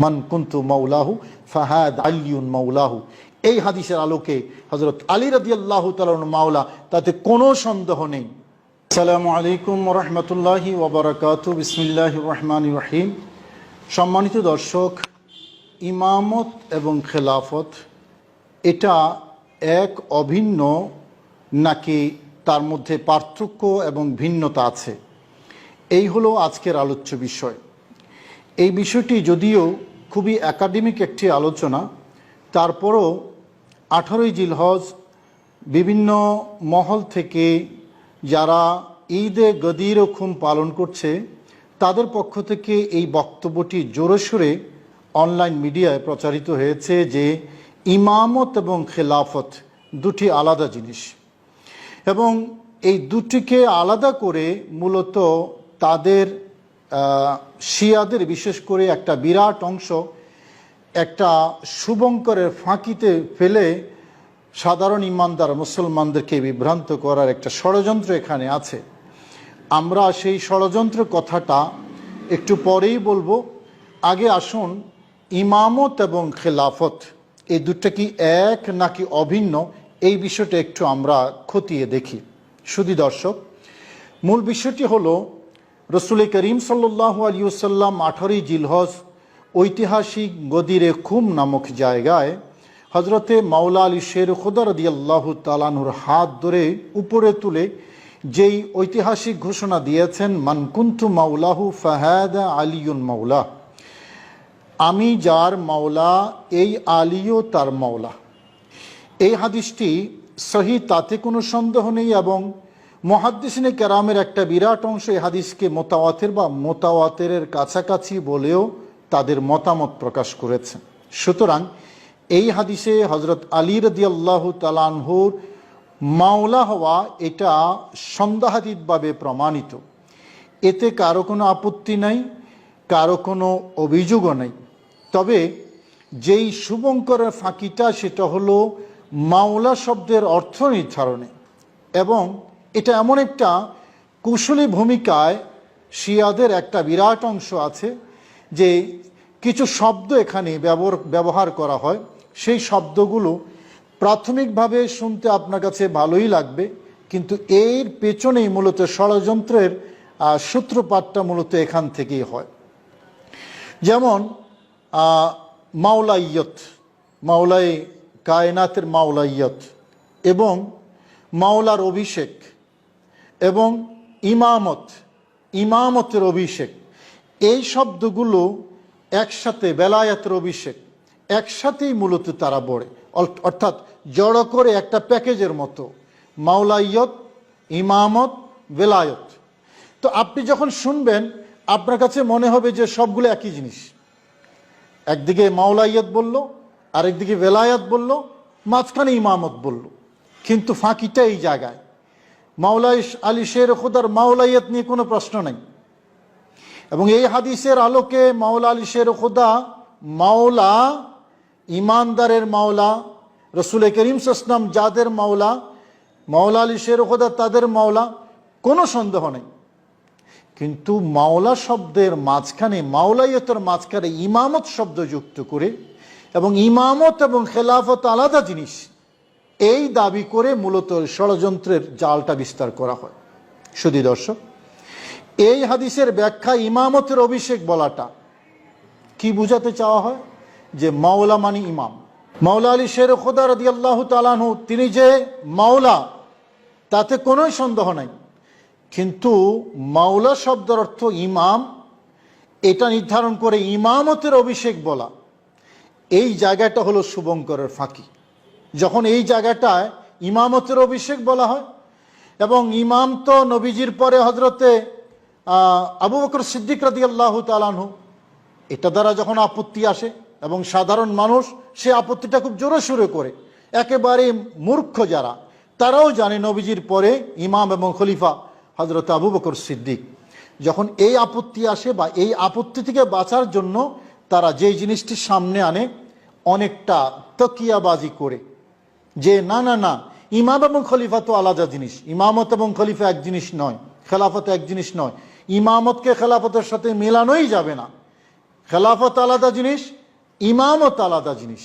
মান কুনতু মাওলাহু ফাহাদ আলিউন মাওলাহু। এই হাদিসের আলোকে হযরত আলী রাদিয়াল্লাহু তাআলা মাওলা, তাতে কোনো সন্দেহ নেই। আসসালামু আলাইকুম ওয়া রাহমাতুল্লাহি ওয়া বারাকাতুহু। বিসমিল্লাহির রহমানির রহিম। সম্মানিত দর্শক, ইমামত এবং খেলাফত এটা এক অভিন্ন, নাকি তার মধ্যে পার্থক্য এবং ভিন্নতা আছে? এই হলো আজকের আলোচ্য বিষয়। এই বিষয়টি যদিও খুবই একাডেমিক একটি আলোচনা, তারপরও 18ই জিলহজ বিভিন্ন মহল থেকে যারা ঈদে গদির খুম পালন করছে, তাদের পক্ষ থেকে এই বক্তব্যটি জোরেশোরে অনলাইন মিডিয়ায় প্রচারিত হয়েছে যে ইমামত এবং খেলাফত দুটি আলাদা জিনিস, এবং এই দুটিকে আলাদা করে মূলত তাদের শিয়াদের বিশেষ করে একটা বিরাট অংশ একটা শুভঙ্করের ফাঁকিতে ফেলে সাধারণ ইমানদার মুসলমানদেরকে বিভ্রান্ত করার একটা ষড়যন্ত্র এখানে আছে। আমরা সেই ষড়যন্ত্র কথাটা একটু পরেই বলবো। আগে আসুন, ইমামত এবং খেলাফত এই দুটো কি এক নাকি অভিন্ন, এই বিষয়টা একটু আমরা খতিয়ে দেখি। শুধু দর্শক, মূল বিষয়টি হলো রসুল করিম সাল্লাল্লাহু আলাইহি ওয়াসাল্লাম 18ই জিলহজ ঐতিহাসিক গদিরে খুম নামক জায়গায় হজরতে মাওলা আলী শের খুদা রাদিয়াল্লাহু তাআলা আনহুর হাত ধরে উপরে তুলে যেই ঐতিহাসিক ঘোষণা দিয়েছেন, মান কুনতু মাওলাহু ফাহাদা আলিউন মাওলা, আমি যার মাওলা এই আলীও তার মাওলা। এই হাদিসটি সহি, তাতে কোনো সন্দেহ নেই, এবং মুহাদ্দিসিনে কেরামের একটা বিরাট অংশ এই হাদিসকে মোতাওয়াতির বা মোতাওয়াতিরের কাছাকাছি বলেও তাদের মতামত প্রকাশ করেছেন। সুতরাং এই হাদিসে হজরত আলী রাদিয়াল্লাহু তাআলা আনহুর মাওলা হওয়া এটা সন্দেহাতীতভাবে প্রমাণিত। এতে কারো কোনো আপত্তি নাই, কারো কোনো অভিযোগও নেই। তবে যেই শুভঙ্করের ফাঁকিটা, সেটা হলো মাওলা শব্দের অর্থ নির্ধারণে, এবং এটা এমন একটা কুশলী ভূমিকায় শিয়াদের একটা বিরাট অংশ আছে যে কিছু শব্দ এখানে ব্যবহার করা হয়। সেই শব্দগুলো প্রাথমিকভাবে শুনতে আপনার কাছে ভালোই লাগবে, কিন্তু এর পেছনেই মূলত ষড়যন্ত্রের সূত্রপাতটা মূলত এখান থেকেই হয়। যেমন মাওলাইয়ত, মাওলাই কায়নাতের মাওলাইয়ত, এবং মাওলার অভিষেক, এবং ইমামত, ইমামতের অভিষেক, এই শব্দগুলো একসাথে, বেলায়াতের অভিষেক একসাথেই মূলত তারা পড়ে, অর্থাৎ জড়ো করে একটা প্যাকেজের মতো, মাওলাইয়ত, ইমামত, বেলায়ত। তো আপনি যখন শুনবেন আপনার কাছে মনে হবে যে সবগুলো একই জিনিস। একদিকে মাওলাইয়ত বলল, আরেকদিকে বেলায়াত বলল, মাঝখানে ইমামত বলল, কিন্তু ফাঁকিটা এই জায়গায়। মাওলা আলী শের খুদার মাওলাইয়ত নিয়ে কোনো প্রশ্ন নাই, এবং এই হাদিসের আলোকে মাওলা আলী শের খুদা মাওলা, ইমানদারের মাওলা, রসুল করিম সাল্লাল্লাহু আলাইহি ওয়াসাল্লাম যাদের মাওলা, মাওলা আলী শের খুদা তাদের মাওলা, কোনো সন্দেহ নেই। কিন্তু মাওলা শব্দের মাঝখানে, মাওলাইয়তের মাঝখানে ইমামত শব্দ যুক্ত করে, এবং ইমামত এবং খেলাফত আলাদা জিনিস, এই দাবি করে মূলত ষড়যন্ত্রের জালটা বিস্তার করা হয়। শুধু দর্শক, এই হাদিসের ব্যাখ্যা ইমামতের অভিষেক বলাটা কি বুঝাতে চাওয়া হয়? যে মাওলা মানে ইমাম। মাওলা আলী শের খুদা রাদিয়াল্লাহু তাআলা আনহু তিনি যে মাওলা, তাতে কোনো সন্দেহ নাই, কিন্তু মাওলা শব্দের অর্থ ইমাম, এটা নির্ধারণ করে ইমামতের অভিষেক বলা, এই জায়গাটা হলো শুভঙ্করের ফাঁকি। যখন এই জায়গাটায় ইমামতের অভিষেক বলা হয়, এবং ইমাম তো নবীজির পরে হজরতে আবু বকর সিদ্দিক রাদিয়াল্লাহু তাআলা আনহু, এটা দ্বারা যখন আপত্তি আসে, এবং সাধারণ মানুষ সে আপত্তিটা খুব জোরে সুরে করে, একেবারে মূর্খ যারা, তারাও জানে নবীজির পরে ইমাম এবং খলিফা হজরত আবু বকর সিদ্দিক। যখন এই আপত্তি আসে, বা এই আপত্তি থেকে বাঁচার জন্য তারা যেই জিনিসটি সামনে আনে, অনেকটা তকিয়াবাজি করে, যে না না না, ইমাম এবং খলিফা তো আলাদা জিনিস, ইমামত এবং খলিফা এক জিনিস নয়, খেলাফত এক জিনিস নয়, ইমামতকে খেলাফতের সাথে মেলানোই যাবে না, খেলাফত আলাদা জিনিস, ইমামত আলাদা জিনিস।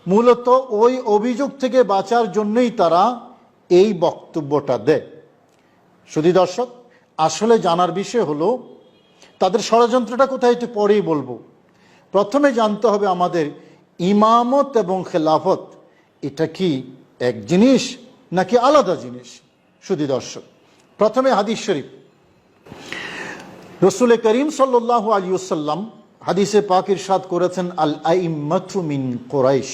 মূলত ওই অভিযোগ থেকে বাঁচার জন্যই তারা এই বক্তব্যটা দেয়। শুধু দর্শক, আসলে জানার বিষয় হলো তাদের ষড়যন্ত্রটা কোথায়, একটু পরেই বলবো। প্রথমে জানতে হবে আমাদের ইমামত এবং খেলাফত এটা কি এক জিনিস নাকি আলাদা জিনিস। শুধু দর্শক, প্রথমে হাদিস শরীফ, রসুল করিম সাল্লাল্লাহু আলাইহি ওয়াসাল্লাম হাদিসে পাক ইরশাদ করেছেন, আল আইম্মাতু মিন কুরাইশ,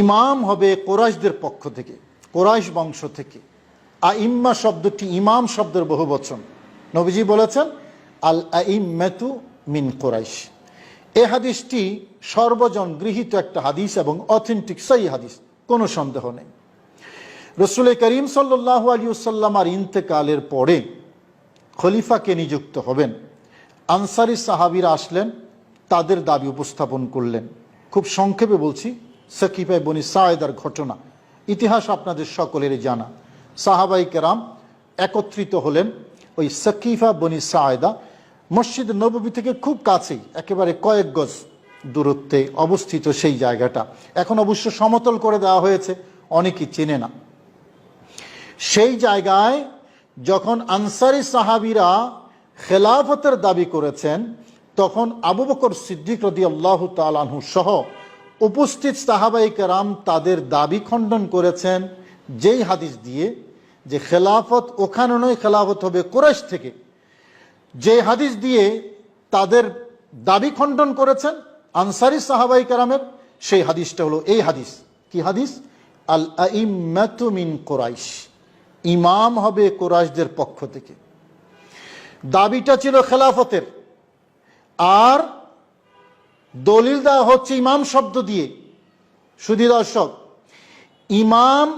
ইমাম হবে কুরাইশদের পক্ষ থেকে, কুরাইশ বংশ থেকে। আইম্মা শব্দটি ইমাম শব্দের বহুবচন। নবীজি বলেছেন আল আইম্মাতু মিন কুরাইশ। এই হাদিসটি সর্বজন গৃহীত একটা হাদিস এবং অথেন্টিক সহিহ হাদিস, কোনো সন্দেহ নেই। রসুল করিম সাল্লাল্লাহু আলাইহি ওয়াসাল্লাম আর ইন্তেকালের পরে খলিফাকে নিযুক্ত হবেন। আনসারি সাহাবীরা আসলেন, তাদের দাবি উপস্থাপন করলেন। খুব সংক্ষেপে বলছি, সাকিফা বনি সায়েদার ঘটনা, ইতিহাস আপনাদের সকলেরই জানা। সাহাবাই কেরাম একত্রিত হলেন ওই সাকিফা বনি সায়েদা, মসজিদ নববী থেকে খুব কাছেই, একেবারে কয়েক গজ দূরত্বে অবস্থিত সেই জায়গাটা। এখন অবশ্য সমতল করে দেওয়া হয়েছে, অনেকেই চেনে না। সেই জায়গায় যখন আনসারি সাহাবীরা খেলাফতের দাবি করেছেন, তখন আবু বকর সিদ্দিক রাদিয়াল্লাহু তাআলা আনহু সহ উপস্থিত সাহাবায়ে কেরাম তাদের দাবি খণ্ডন করেছেন যেই হাদিস দিয়ে, যে খেলাফত ওখানে নয়, খেলাফত হবে কুরাইশ থেকে। যে হাদিস দিয়ে তাদের দাবি খণ্ডন করেছেন আনসারি সাহাবায়ে কেরামের, সেই হাদিসটা হলো এই হাদিস। কি হাদিস? আল আইম্মাতু মিন কুরাইশ, ইমাম হবে কুরাইশদের পক্ষ থেকে। দাবিটা ছিল খেলাফতের, আর দলিল দেওয়া হচ্ছে ইমাম শব্দ দিয়ে। শুধু দর্শক, ইমাম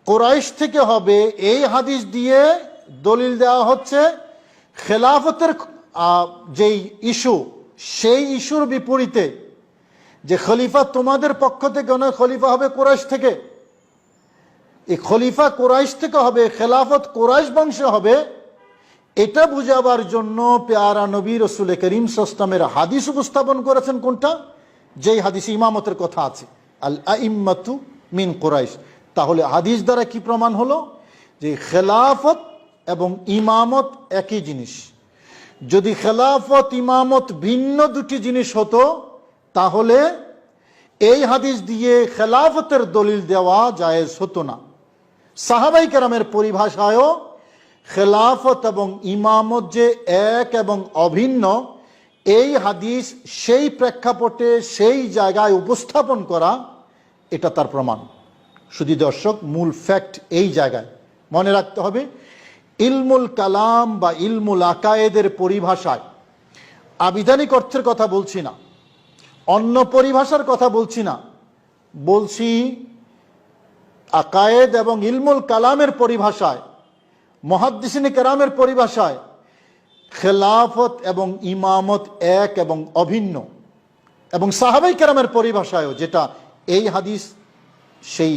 কুরাইশ থেকে হবে এই হাদিস দিয়ে দলিল দেওয়া হচ্ছে খেলাফতের যেই ইস্যু, সেই ইস্যুর বিপরীতে যে খলিফা তোমাদের পক্ষ থেকে নয়, খলিফা হবে কুরাইশ থেকে। এই খলিফা কুরাইশ থেকে হবে, খেলাফত কুরাইশ বংশে হবে, এটা বুঝাবার জন্য পেয়ারা নবী রসুল করিম সাল্লাল্লাহু আলাইহি ওয়াসাল্লামের হাদিস উপস্থাপন করেছেন। কোনটা? যেই হাদিসে ইমামতের কথা আছে, আল আইম্মাতু মিন কুরাইশ। তাহলে হাদিস দ্বারা কি প্রমাণ হলো? যে খেলাফত এবং ইমামত একই জিনিস। যদি খেলাফত ইমামত ভিন্ন দুটি জিনিস হতো, তাহলে এই হাদিস দিয়ে খেলাফতের দলিল দেওয়া জায়েজ হতো না। সাহাবাই কেরামের পরিভাষায়ও খেলাফত এবং ইমামত যে এক এবং অভিন্ন, এই হাদিস সেই প্রেক্ষাপটে সেই জায়গায় উপস্থাপন করা, এটা তার প্রমাণ। শুধু দর্শক, মূল ফ্যাক্ট এই জায়গায় মনে রাখতে হবে। ইলমুল কালাম বা ইলমুল আকায়েদের পরিভাষায় আবিধানিক অর্থের কথা বলছি না, অন্য পরিভাষার কথা বলছি না, বলছি আকায়েদ এবং ইলমুল কালামের পরিভাষায়, মুহাদ্দিসিনে কেরামের পরিভাষায় খেলাফত এবং ইমামত এক এবং অভিন্ন। এবং সাহাবাই কেরামের পরিভাষায়ও, যেটা এই হাদিস সেই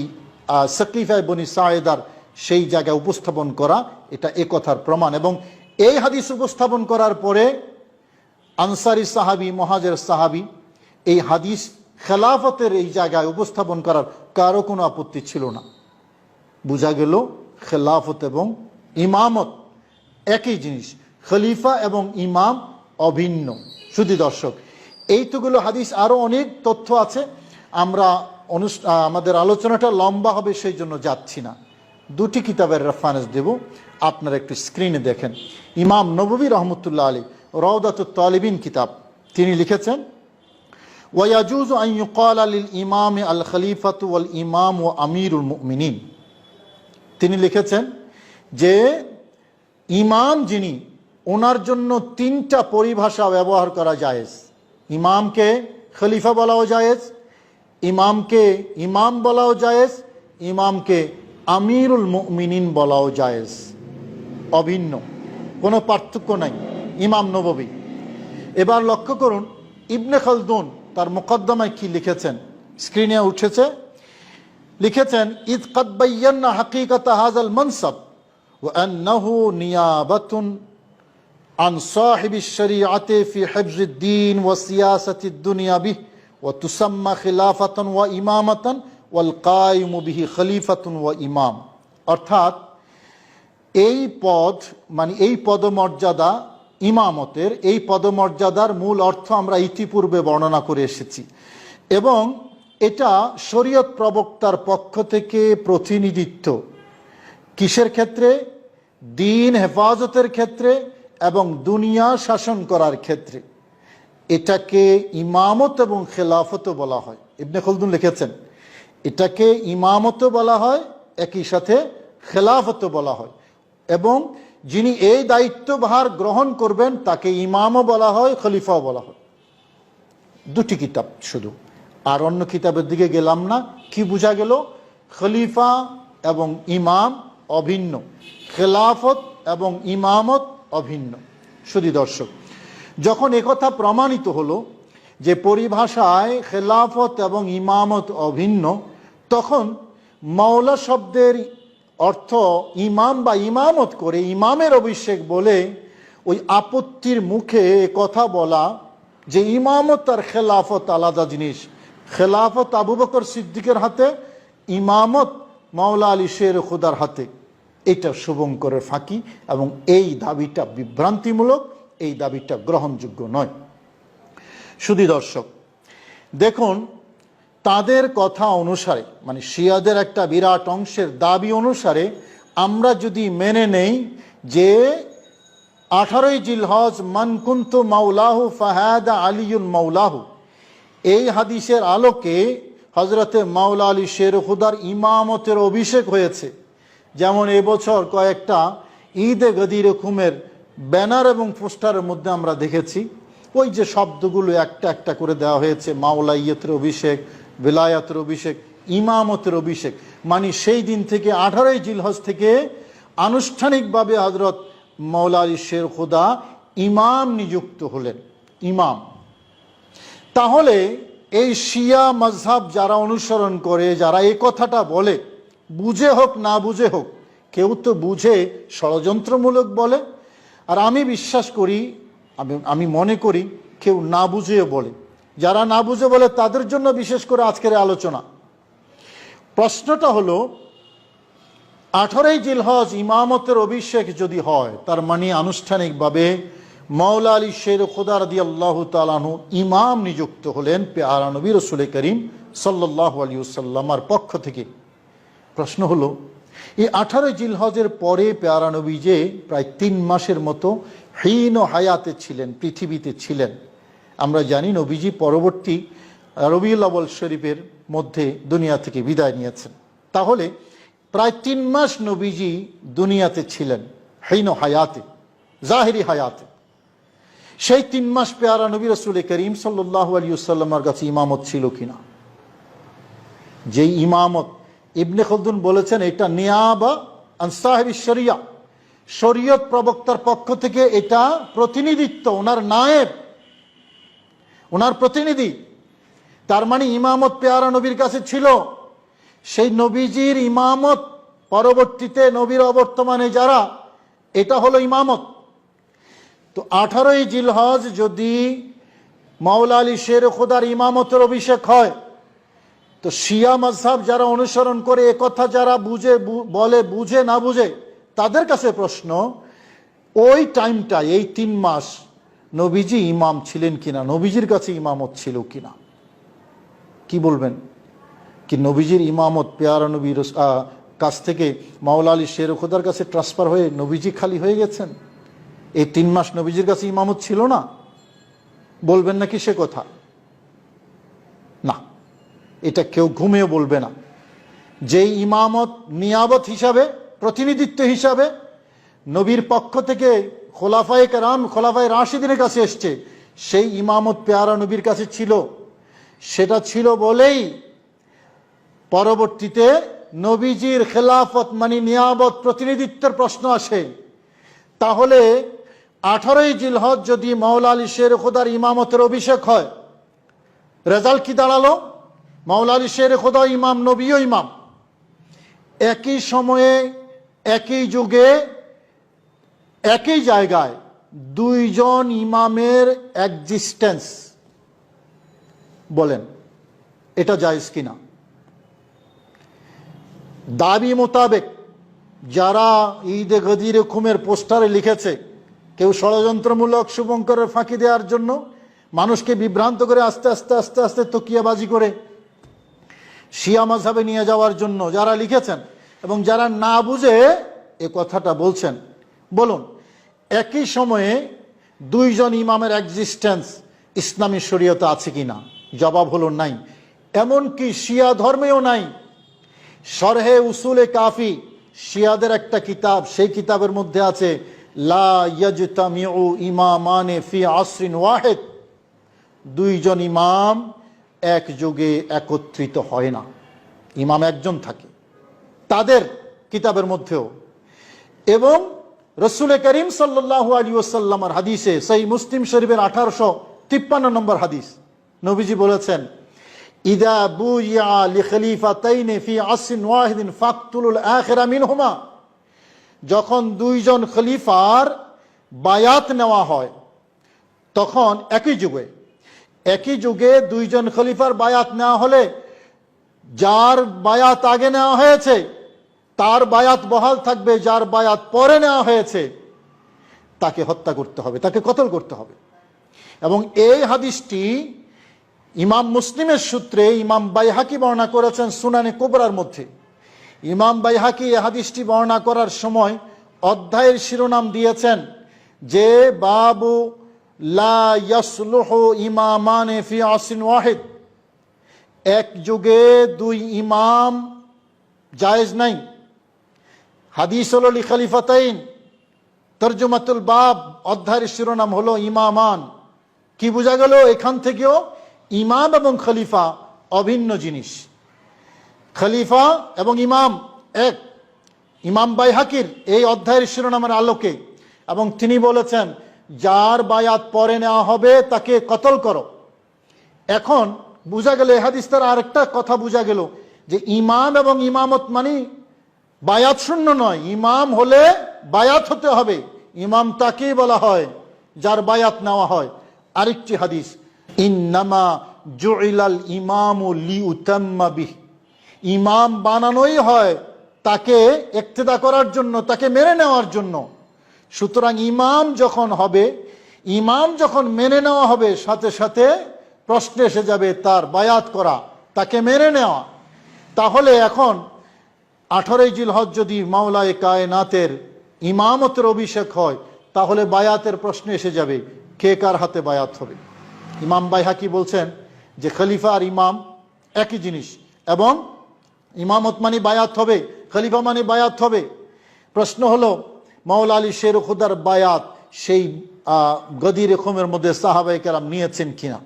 সাকিফা বনি সায়েদার সেই জায়গায় উপস্থাপন করা, এটা এ কথার প্রমাণ। এবং এই হাদিস উপস্থাপন করার পরে আনসারি সাহাবি, মুহাজির সাহাবি এই হাদিস খেলাফতের এই জায়গায় উপস্থাপন করার কারো কোনো আপত্তি ছিল না। বোঝা গেল খেলাফত এবং ইমামত একই জিনিস, খলিফা এবং ইমাম অভিন্ন। শুধু দর্শক, এইটুকুলো হাদিস, আরো অনেক তথ্য আছে, আমরা আমাদের আলোচনাটা লম্বা হবে সেই জন্য যাচ্ছি না। দুটি কিতাবের রেফারেন্স দেব, আপনারা একটু স্ক্রিনে দেখেন। ইমাম নববী রহমতুল্লাহ আলী রাউদাতুত তালিবিন কিতাব, তিনি লিখেছেন, ওয়ায়াজুজু আন ইউকালা লিল ইমাম আল খলিফাতু ওয়াল ইমাম ওয়া আমিরুল মুমিনিন। তিনি লিখেছেন যে ইমাম যিনি, ওনার জন্য তিনটা পরিভাষা ব্যবহার করা জায়েজ। ইমামকে খলিফা বলাও জায়েজ, ইমামকে ইমাম বলাও জায়েজ, ইমামকে আমিরুল মুমিনিন বলাও জায়েজ, অভিন্ন, কোনো পার্থক্য নাই। ইমাম নববী। এবার লক্ষ্য করুন ইবনে খালদুন তার মুকদ্দমায় কি লিখেছেন, স্ক্রিনে উঠেছে। লিখেছেন, ইদ কাদ বায়্যানা হাকিকাত হাযাল মানসাব ওয়া আন্নাহু নিয়াবাতুন আন সাহিবিশ শরিআতি ফি হিফজিদ দ্বীন ওয়া সিয়াসাতিদ দুনিয়া বিহি ওয়া তুসাম্মা খিলাফাতান ওয়া ইমামাতান ওয়াল কায়িমু বিহি খলিফাতুন ওয়া ইমাম। অর্থাৎ এই পদ মানে এই পদমর্যাদা ইমামতের, এই পদমর্যাদার মূল অর্থ আমরা ইতিপূর্বে বর্ণনা করে এসেছি এবং এটা শরীয়ত প্রবক্তার পক্ষ থেকে প্রতিনিধিত্ব কিসের ক্ষেত্রে? দ্বীন হেফাজতের ক্ষেত্রে এবং দুনিয়া শাসন করার ক্ষেত্রে। এটাকে ইমামত এবং খেলাফত বলা হয়। ইবনে খলদুন লিখেছেন এটাকে ইমামত বলা হয়, একই সাথে খেলাফত বলা হয় এবং যিনি এই দায়িত্বভার গ্রহণ করবেন তাকে ইমামও বলা হয়, খলিফাও বলা হয়। দুটি কিতাব শুধু, আর অন্য কিতাবের দিকে গেলাম না। কি বোঝা গেল? খলিফা এবং ইমাম অভিন্ন, খেলাফত এবং ইমামত অভিন্ন। শুধু দর্শক, যখন একথা প্রমাণিত হলো যে পরিভাষায় খেলাফত এবং ইমামত অভিন্ন, তখন মাওলা শব্দের অর্থ ইমাম বা ইমামত করে ইমামের অভিষেক বলে ওই আপত্তির মুখে কথা বলা যে ইমামত আর খেলাফত আলাদা জিনিস, খেলাফত আবু বকর সিদ্দিকের হাতে, ইমামত মাওলা আলী শের খুদার হাতে, এটা শুভঙ্করের ফাঁকি এবং এই দাবিটা বিভ্রান্তিমূলক, এই দাবিটা গ্রহণযোগ্য নয়। শুধু দর্শক দেখুন, তাদের কথা অনুসারে মানে শিয়াদের একটা বিরাট অংশের দাবি অনুসারে আমরা যদি মেনে নেই যে 18ই জিলহজ মান কুনতু মাওলাহু ফাহাদা আলিয়ুন মাওলাহু, এই হাদিসের আলোকে হযরতে মাওলা আলী শের খুদার ইমামতের অভিষেক হয়েছে। যেমন এবছর কয়েকটা ঈদে গদির খুমের ব্যানার এবং পোস্টারের মধ্যে আমরা দেখেছি ওই যে শব্দগুলো একটা একটা করে দেওয়া হয়েছে, মাওলাইয়তের অভিষেক, বেলায়াতের অভিষেক, ইমামতের অভিষেক। মানে সেই দিন থেকে 18ই জিলহজ থেকে আনুষ্ঠানিকভাবে হযরত মাওলা আলী শের খুদা ইমাম নিযুক্ত হলেন, ইমাম। তাহলে এই শিয়া মাযহাব যারা অনুসরণ করে, যারা এই কথাটা বলে, বুঝে হোক না বুঝে হোক, কেউ তো বুঝে ষড়যন্ত্রমূলক বলে, আর আমি বিশ্বাস করি, আমি মনে করি কেউ না বুঝেও বলে। যারা না বুঝে বলে তাদের জন্য বিশেষ করে আজকের আলোচনা। প্রশ্নটা হলো 18ই জিলহজ ইমামতের অভিষেক যদি হয়, তার মানে আনুষ্ঠানিকভাবে মাওলা আলী শের খুদা রাদিয়াল্লাহু তাআলা আনহু ইমাম নিযুক্ত হলেন পেয়ারা নবী রাসূল করিম সাল্লাল্লাহু আলাইহি ওয়াসাল্লামের পক্ষ থেকে। প্রশ্ন হলো এই 18ই জিলহজের পরে পেয়ারা নবী যে প্রায় 3 মাসের মতো হীন হায়াতে ছিলেন, পৃথিবীতে ছিলেন। আমরা জানি নবীজি পরবর্তী রবিউল আউয়াল শরীফের মধ্যে দুনিয়া থেকে বিদায় নিয়েছেন। তাহলে প্রায় 3 মাস নবীজি দুনিয়াতে ছিলেন হীন হায়াতে, জাহিরি হায়াতে। সেই 3 মাস পেয়ারা নবী রাসূল করিম সাল্লাল্লাহু আলাইহি ওয়াসাল্লামের কাছে ইমামত ছিল কিনা? যেই ইমামত ইবনে খলদুন বলেছেন এটা নিয়াবা আন সাহিবিশ শরিয়া, শরীয়ত প্রবক্তার পক্ষ থেকে এটা প্রতিনিধিত্ব, ওনার নায়েব, ওনার প্রতিনিধি। তার মানে ইমামত পেয়ারা নবীর কাছে ছিল। সেই নবীজির ইমামত পরবর্তীতে নবীর অবর্তমানে যারা, এটা হলো ইমামত। তো 18ই জিলহজ যদি মাওলা আলী শের খুদার ইমামতের অভিষেক হয়, তো শিয়া মাযহাব যারা অনুসরণ করে, একথা যারা বুঝে বলে, বুঝে না বুঝে, তাদের কাছে প্রশ্ন, ওই টাইমটা, এই 3 মাস নবীজি ইমাম ছিলেন কিনা, নবীজির কাছে ইমামত ছিল কিনা? কি বলবেন? কি নবীজির ইমামত পেয়ারা নবীর কাছ থেকে মাওলা আলী শের খুদার কাছে ট্রান্সফার হয়ে নবীজি খালি হয়ে গেছেন? এই 3 মাস নবীজির কাছে ইমামত ছিল না? বলবেন নাকি সে কথা? না, এটা কেউ ঘুমিয়ে বলবে না। যেই ইমামত নিয়াবত হিসাবে, প্রতিনিধিত্ব হিসাবে নবীর পক্ষ থেকে খোলাফায়ে কেরাম, খোলাফায়ে রাশিদিনের কাছে এসছে, সেই ইমামত পেয়ারা নবীর কাছে ছিল। সেটা ছিল বলেই পরবর্তীতে নবীজির খেলাফত মানে নিয়াবত, প্রতিনিধিত্বের প্রশ্ন আসে। তাহলে 18ই জিলহজ যদি মাওলা আলী শের খুদার ইমামতের অভিষেক হয়, রেজাল্ট কি দাঁড়ালো? মাওলা আলী শের খুদা ইমাম, নবীও ইমাম। একই সময়ে, একই যুগে, একই জায়গায় দুইজন ইমামের এক্সিস্টেন্স, বলেন এটা জায়েজ কিনা? দাবি মোতাবেক যারা ঈদে গদির খুমের পোস্টারে লিখেছে, কেউ ষড়যন্ত্রমূলক শুভঙ্করের ফাঁকি দেওয়ার জন্য মানুষকে বিভ্রান্ত করে আস্তে আস্তে আস্তে আস্তে তকিয়াবাজি করে শিয়া মাযহাবে নিয়ে যাওয়ার জন্য যারা লিখেছেন এবং যারা না বুঝে এ কথাটা বলছেন, বলুন একই সময়ে দুইজন ইমামের এক্সিস্টেন্স ইসলামী শরীয়তে আছে কিনা? জবাব হলো নাই। এমনকি শিয়া ধর্মেও নাই। শরহে উসুলে কাফি শিয়াদের একটা কিতাব, সেই কিতাবের মধ্যে আছে লা ইয়াজতামিউ ইমামানে ফি আসরিন ওয়াহিদ, দুইজন ইমাম এক যুগে একত্রিত হয় না, ইমাম একজন থাকে তাদের কিতাবের মধ্যেও। এবং রসুল করিম সাল্লাল্লাহু আলাইহি ওয়াসাল্লামের হাদিসে, সহিহ মুসলিম শরীফের 1853 নম্বর হাদিস, নবীজি বলেছেন ইদা বুইয়া লিখলিফাতাইনি ফি আসরিন ওয়াহিদিন ফাকতুলুল আখিরা মিনহুমা, যখন দুইজন খলিফার বায়াত নেওয়া হয়, তখন একই যুগে দুইজন খলিফার বায়াত নেওয়া হলে যার বায়াত আগে নেওয়া হয়েছে তার বায়াত বহাল থাকবে, যার বায়াত পরে নেওয়া হয়েছে তাকে হত্যা করতে হবে, তাকে কতল করতে হবে। এবং এই হাদিসটি ইমাম মুসলিমের সূত্রে ইমাম বাইহাকি বর্ণনা করেছেন সুনানে কুবরার মধ্যে। ইমাম বাইহাকি এই হাদিসটি বর্ণনা করার সময় অধ্যায়ের শিরোনাম দিয়েছেন যে বাবু লা ইয়াসলুহু ইমামানে ফি আসরিন ওয়াহিদ, এক যুগে দুই ইমাম জায়েজ নাই। হাদিস হলো লি খলিফাতাইন, তরজমাতুল বাব অধ্যায়ের শিরোনাম হলো ইমামান। কি বোঝা গেল এখান থেকেও? ইমাম এবং খলিফা অভিন্ন জিনিস। খলিফা এবং ইমাম এক। ইমাম বাইহাকির এই অধ্যায়ের শিরোনামের আলোকে, এবং তিনি বলেছেন যার বায়াত পরে নেওয়া হবে তাকে কতল করো। এখন বোঝা গেল এই হাদিস তার আরেকটা কথা বোঝা গেল যে ইমাম এবং ইমামত মানে বায়াত শূন্য নয়, ইমাম হলে বায়াত হতে হবে। ইমাম তাকেই বলা হয় যার বায়াত নেওয়া হয়। আরেকটি হাদিস, ইন্নামা জুইলাল ইমামু লিউতাম্মা বিহি, ইমাম বানানোই হয় তাকে ইক্তেদা করার জন্য, তাকে মেনে নেওয়ার জন্য। সুতরাং ইমাম যখন মেনে নেওয়া হবে, সাথে সাথে প্রশ্ন এসে যাবে তার বায়াত করা, তাকে মেনে নেওয়া। তাহলে এখন 18 জিলহজ যদি মাওলায়ে কায়নাতের ইমামতের অভিষেক হয়, তাহলে বায়াতের প্রশ্ন এসে যাবে কে কার হাতে বায়াত হবে। ইমাম বাইহাকি বলছেন যে খলিফা আর ইমাম একই জিনিস, এবং ইমামত মানে বায়াত হবে, খলিফা মানে বায়াত হবে। প্রশ্ন হলো মাওলা আলী শের খুদার বায়াত সেই গদির খুমের মধ্যে সাহাবায়ে কেরাম নিয়েছেন কিনা?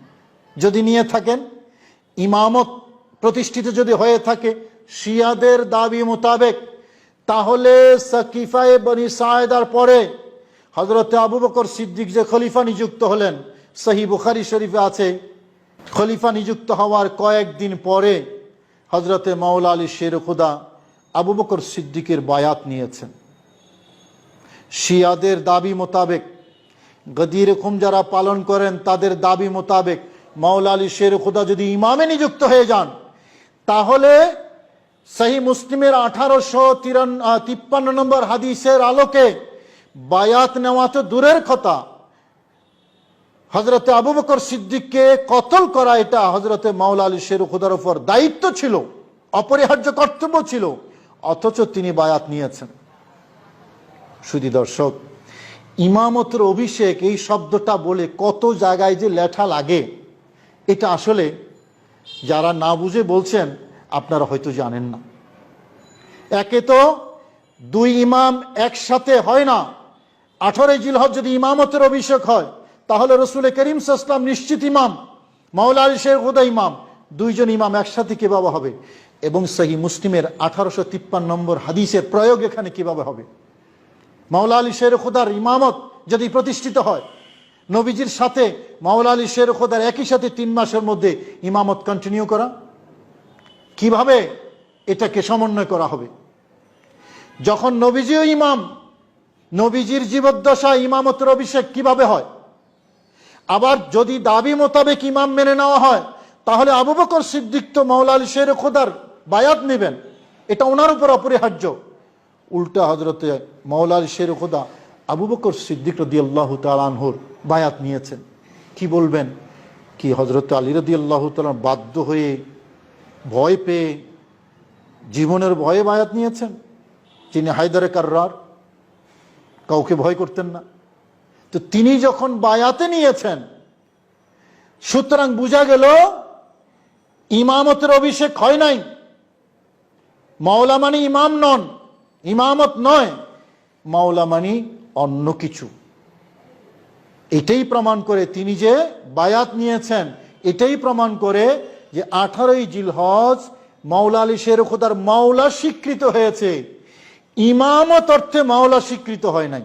যদি নিয়ে থাকেন, ইমামত প্রতিষ্ঠিত যদি হয়ে থাকে শিয়াদের দাবি মোতাবেক, তাহলে সাকিফায়ে বনি সায়েদার পরে হযরতে আবু বকর সিদ্দিক যে খলিফা নিযুক্ত হলেন, সহিহ বুখারী শরীফে আছে, খলিফা নিযুক্ত হওয়ার কয়েকদিন পরে হযরতে মাওলা আলী শের খুদা আবু বকর সিদ্দিকের বায়াত নিয়েছেন। শিয়াদের দাবি মোতাবেক, গদির খুম যারা পালন করেন তাদের দাবি মোতাবেক মাওলা আলী শের খুদা যদি ইমামে নিযুক্ত হয়ে যান, তাহলে সহিহ মুসলিমের 1853 নম্বর হাদিসের আলোকে বায়াত নেওয়া তো দূরের কথা, হযরতে আবু বকর সিদ্দিককে কতল করা এটা হযরতে মাওলা আলী শের খুদার উপর দায়িত্ব ছিল, অপরিহার্য কর্তব্য ছিল, অথচ তিনি বায়াত নিয়েছেন। শুধু দর্শক, ইমামতের অভিষেক এই শব্দটা বলে কত জায়গায় যে লেঠা লাগে, এটা আসলে যারা না বুঝে বলছেন আপনারা হয়তো জানেন না। একে তো দুই ইমাম একসাথে হয় না। 18 জিলহজ যদি ইমামতের অভিষেক হয়, তাহলে রসুল করিম সাল্লাল্লাহু আলাইহি ওয়াসাল্লাম নিশ্চিত ইমাম, মাওলা আলী শের খুদা ইমাম, দুইজন ইমাম একসাথে কিভাবে হবে? এবং সহিহ মুসলিমের 1853 নম্বর হাদিসের প্রয়োগ এখানে কিভাবে হবে? মাওলা আলী শের খুদার ইমামত যদি প্রতিষ্ঠিত হয়, নবীজির সাথে মাওলা আলী শের খুদার একই সাথে 3 মাসের মধ্যে ইমামত কন্টিনিউ করা, কিভাবে এটাকে সমন্বয় করা হবে? যখন নবীজিও ইমাম, নবীজির জীবদ্দশায় ইমামতের অভিষেক কিভাবে হয়? আবার যদি দাবি মোতাবেক ইমাম মেনে নেওয়া হয়, তাহলে আবু বকর সিদ্দিক তো মাওলা আলী শের খোদার বায়াত নেবেন, এটা ওনার উপর অপরিহার্য। উল্টা হজরতে মাওলা আলী শের খোদা আবু বকর সিদ্দিক রাদিয়াল্লাহু তাআলা আনহুর বায়াত নিয়েছেন। কি বলবেন, কি হজরত আলী রাদিয়াল্লাহু তাআলা বাধ্য হয়ে, ভয় পেয়ে, জীবনের ভয়ে বায়াত নিয়েছেন? যিনি হায়দারে কাররার, কাউকে ভয় করতেন না, তো তিনি যখন বায়াতে নিয়েছেন, সুতরাং বোঝা গেল ইমামতের অভিষেক হয় নাই। মাওলা মানে ইমাম নন, ইমামত নয়, মাওলা মানে অন্য কিছু। এটাই প্রমাণ করে তিনি যে বায়াত নিয়েছেন, এটাই প্রমাণ করে যে 18ই জিলহজ মাওলা আলী শের খোদার মাওলা স্বীকৃত হয়েছে। ইমামত অর্থে মাওলা স্বীকৃত হয় নাই,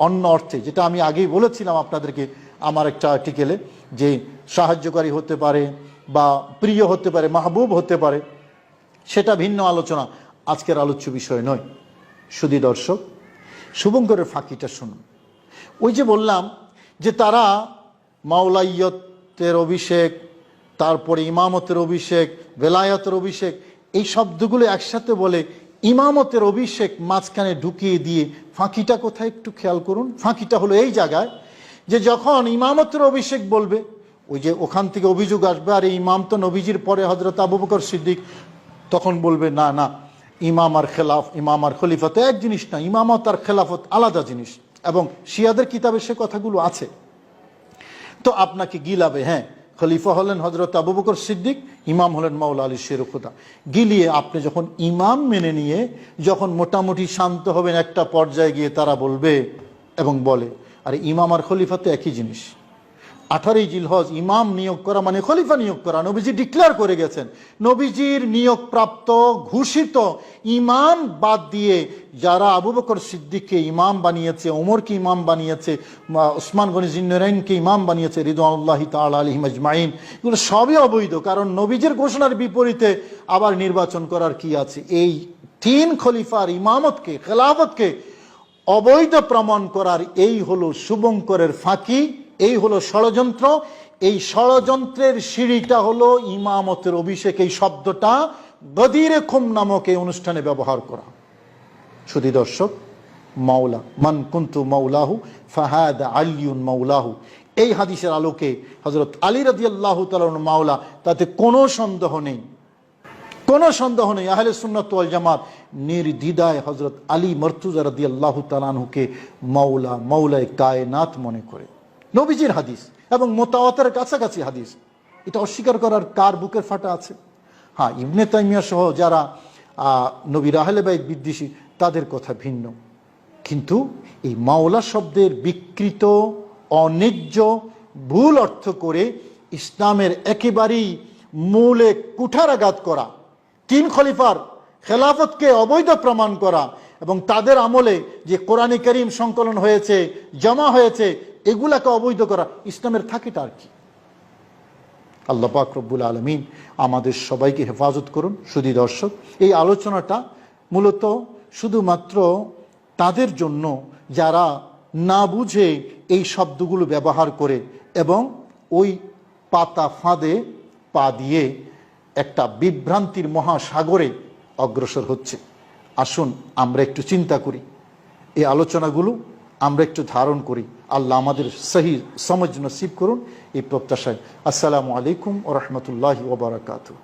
অন্য অর্থে, যেটা আমি আগেই বলেছিলাম আপনাদেরকে আমার একটা আর্টিকেলে, যে সাহায্যকারী হতে পারে বা প্রিয় হতে পারে, মাহবুব হতে পারে, সেটা ভিন্ন আলোচনা, আজকের আলোচ্য বিষয় নয়। শুধু দর্শক, শুভঙ্করের ফাঁকিটা শুনুন। ওই যে বললাম যে তারা মাওলাইয়তের অভিষেক, তারপরে ইমামতের অভিষেক, বেলায়তের অভিষেক, এই শব্দগুলো একসাথে বলে ইমামতের অভিষেক মাঝখানে ঢুকিয়ে দিয়ে ফাঁকিটা কোথায় একটু খেয়াল করুন। ফাঁকিটা হলো এই জায়গায় যে যখন ইমামতের অভিষেক বলবে, ওই যে ওখান থেকে অভিযোগ আসবে, আর এই ইমাম তো নবীজির পরে হযরত আবু বকর সিদ্দিক, তখন বলবে না না, ইমাম আর খেলাফ, ইমাম আর খলিফত এক জিনিস না, ইমামত আর খেলাফত আলাদা জিনিস, এবং শিয়াদের কিতাবে সে কথাগুলো আছে। তো আপনাকে গিলাবে, হ্যাঁ খলিফা হলেন হযরত আবু বকর সিদ্দিক, ইমাম হলেন মাওলা আলী শের খোদা, গিলিয়ে আপনি যখন ইমাম মেনে নিয়ে যখন মোটামুটি শান্ত হবেন, একটা পর্যায়ে গিয়ে তারা বলবে এবং বলে, আরে ইমাম আর খলিফা তো একই জিনিস। 18ই জিলহজ ইমাম নিয়োগ করা মানে খলিফা নিয়োগ করা, নবীজি ডিক্লেয়ার করে গেছেন। নবীজির নিয়োগপ্রাপ্ত ঘোষিত ইমাম বাদ দিয়ে যারা আবু বকর সিদ্দিককে ইমাম বানিয়েছে, ওমরকে ইমাম বানিয়েছে, ওসমান গনি জিন্নুরাইনকে ইমাম বানিয়েছে রিদওয়ানুল্লাহি তাআলা আলাইহিম আজমাইন, এগুলো সবই অবৈধ। কারণ নবীজির ঘোষণার বিপরীতে আবার নির্বাচন করার কি আছে? এই 3 খলিফার ইমামতকে, খেলাফতকে অবৈধ প্রমাণ করার এই হলো শুভঙ্করের ফাঁকি, এই হলো ষড়যন্ত্র। এই ষড়যন্ত্রের সিঁড়িটা হলো ইমামতের অভিষেক, এই শব্দটা গদিরে খুম নামক এই অনুষ্ঠানে ব্যবহার করা। শুধু দর্শক, মাওলা মান কুনতু মাওলাহু ফাহাদা আলিয়ুন মাওলাহু, এই হাদিসের আলোকে হযরত আলী রাদিয়াল্লাহু তাআলা মাওলা, তাতে কোনো সন্দেহ নেই, কোনো সন্দেহ নেই। আহলে সুন্নাত ওয়াল জামাত নির্দ্বিধায় হযরত আলী মর্তুজা রাদিয়াল্লাহু তাআলা আনহুকে মাওলা, মাওলায়ে কায়নাত মনে করে। নবীজির হাদিস এবং মুতাওয়াতিরের কাছাকাছি হাদিস, এটা অস্বীকার করার কার বুকের ফাটা আছে? হ্যাঁ, ইবনে তাইমিয়া সহ যারা নবীর আহলে বাইত বিদ্বেষী, তাদের কথা ভিন্ন। কিন্তু এই মাওলা শব্দের বিকৃত, অন্যায্য, ভুল অর্থ করে ইসলামের একেবারেই মূলে কুঠারাঘাত করা, 3 খলিফার খেলাফতকে অবৈধ প্রমাণ করা, এবং তাদের আমলে যে কোরআনে কারীম সংকলন হয়েছে, জমা হয়েছে, এগুলাকে অবৈধ করা, ইসলামের থাকিটা আর কি? আল্লাহ পাক রব্বুল আলামিন আমাদের সবাইকে হেফাজত করুন। শুধু দর্শক, এই আলোচনাটা মূলত শুধুমাত্র তাদের জন্য যারা না বুঝে এই শব্দগুলো ব্যবহার করে এবং ওই পাতা ফাঁদে পা দিয়ে একটা বিভ্রান্তির মহাসাগরে অগ্রসর হচ্ছে। আসুন আমরা একটু চিন্তা করি, এই আলোচনাগুলো আমরা একটু ধারণ করি। আল্লাহ আমাদের সহি সমঝ নসিব করুন, এই প্রত্যাশায়। আসসালামু আলাইকুম ওয়া রাহমাতুল্লাহি ওয়া বারাকাতুহু।